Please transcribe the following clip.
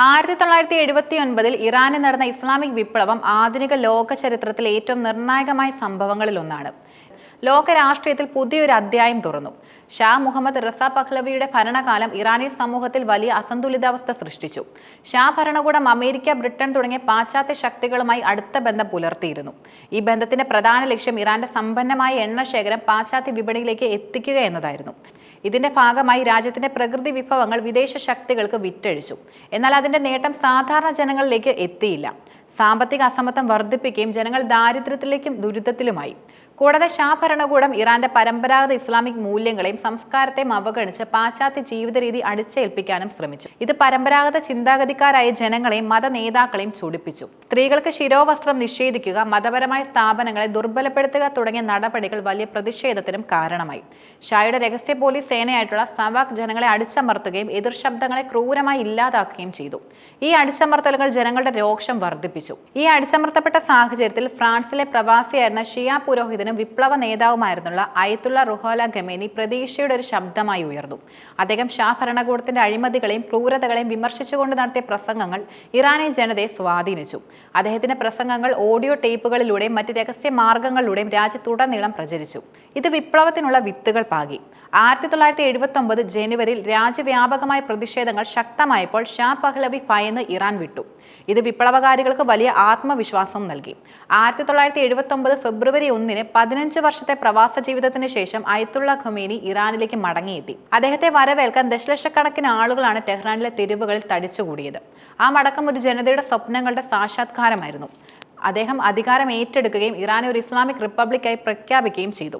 1979 ഇറാനിൽ നടന്ന ഇസ്ലാമിക് വിപ്ലവം ആധുനിക ലോക ചരിത്രത്തിലെ ഏറ്റവും നിർണായകമായ സംഭവങ്ങളിൽ ഒന്നാണ്. ലോക രാഷ്ട്രീയത്തിൽ പുതിയൊരു അധ്യായം തുറന്നു. ഷാ മുഹമ്മദ് റിസ പഹ്ലവിയുടെ ഭരണകാലം ഇറാനിയൻ സമൂഹത്തിൽ വലിയ അസന്തുലിതാവസ്ഥ സൃഷ്ടിച്ചു. ഷാ ഭരണകൂടം അമേരിക്ക, ബ്രിട്ടൻ തുടങ്ങിയ പാശ്ചാത്യ ശക്തികളുമായി അടുത്ത ബന്ധം പുലർത്തിയിരുന്നു. ഈ ബന്ധത്തിന്റെ പ്രധാന ലക്ഷ്യം ഇറാന്റെ സമ്പന്നമായ എണ്ണ ശേഖരം പാശ്ചാത്യ വിപണിയിലേക്ക് എത്തിക്കുക എന്നതായിരുന്നു. ഇതിന്റെ ഭാഗമായി രാജ്യത്തിന്റെ പ്രകൃതി വിഭവങ്ങൾ വിദേശ ശക്തികൾക്ക് വിറ്റഴിച്ചു. എന്നാൽ അതിന്റെ നേട്ടം സാധാരണ ജനങ്ങളിലേക്ക് എത്തിയില്ല. സാമ്പത്തിക അസമത്വം വർദ്ധിപ്പിക്കുകയും ജനങ്ങൾ ദാരിദ്ര്യത്തിലേക്കും ദുരിതത്തിലുമായി. കൂടാതെ ഷാ ഭരണകൂടം ഇറാന്റെ പരമ്പരാഗത ഇസ്ലാമിക് മൂല്യങ്ങളെയും സംസ്കാരത്തെയും അവഗണിച്ച് പാശ്ചാത്യ ജീവിത രീതി അടിച്ചേൽപ്പിക്കാനും ശ്രമിച്ചു. ഇത് പരമ്പരാഗത ചിന്താഗതിക്കാരായ ജനങ്ങളെയും മത നേതാക്കളെയും ചൊടിപ്പിച്ചു. സ്ത്രീകൾക്ക് ശിരോവസ്ത്രം നിഷേധിക്കുക, മതപരമായ സ്ഥാപനങ്ങളെ ദുർബലപ്പെടുത്തുക തുടങ്ങിയ നടപടികൾ വലിയ പ്രതിഷേധത്തിനും കാരണമായി. ഷായുടെ രഹസ്യ പോലീസ് സേനയായിട്ടുള്ള സവാക് ജനങ്ങളെ അടിച്ചമർത്തുകയും എതിർ ശബ്ദങ്ങളെ ക്രൂരമായി ഇല്ലാതാക്കുകയും ചെയ്തു. ഈ അടിച്ചമർത്തലുകൾ ജനങ്ങളുടെ രോക്ഷം വർദ്ധിപ്പിച്ചു. ഈ അടിച്ചമർത്തപ്പെട്ട സാഹചര്യത്തിൽ ഫ്രാൻസിലെ പ്രവാസിയായിരുന്ന ഷിയ പുരോഹിതൻ വിപ്ലവ നേതാവുമായിരുന്നുള്ള അയത്തുള്ള റുഹോല ഖമേനി പ്രതീക്ഷയുടെ ഒരു ശബ്ദമായി ഉയർന്നു. അദ്ദേഹം ഷാ ഭരണകൂടത്തിന്റെ അഴിമതികളെയും ക്രൂരതകളെയും വിമർശിച്ചുകൊണ്ട് നടത്തിയ പ്രസംഗങ്ങൾ ഇറാനിയൻ ജനതയെ സ്വാധീനിച്ചു. അദ്ദേഹത്തിന്റെ പ്രസംഗങ്ങൾ ഓഡിയോ ടേപ്പുകളിലൂടെയും മറ്റ് രഹസ്യ മാർഗങ്ങളിലൂടെയും രാജ്യത്തുടനീളം പ്രചരിച്ചു. ഇത് വിപ്ലവത്തിനുള്ള വിത്തുകൾ പാകി. 1979 ജനുവരിയിൽ രാജ്യവ്യാപകമായ പ്രതിഷേധങ്ങൾ ശക്തമായപ്പോൾ ഷാ പഹ്ലവി ഭയന്ന് ഇറാൻ വിട്ടു. ഇത് വിപ്ലവകാരികൾക്ക് വലിയ ആത്മവിശ്വാസം നൽകി. 1979 ഫെബ്രുവരി 1 15 വർഷത്തെ പ്രവാസ ജീവിതത്തിന് ശേഷം അയത്തുള്ള ഖമേനി ഇറാനിലേക്ക് മടങ്ങിയെത്തി. അദ്ദേഹത്തെ വരവേൽക്കാൻ ദശലക്ഷക്കണക്കിന് ആളുകളാണ് ടെഹ്റാനിലെ തെരുവുകളിൽ തടിച്ചുകൂടിയത്. ആ മടക്കം ഒരു ജനതയുടെ സ്വപ്നങ്ങളുടെ സാക്ഷാത്കാരമായിരുന്നു. അദ്ദേഹം അധികാരം ഏറ്റെടുക്കുകയും ഇറാനെ ഒരു ഇസ്ലാമിക് റിപ്പബ്ലിക്കായി പ്രഖ്യാപിക്കുകയും ചെയ്തു.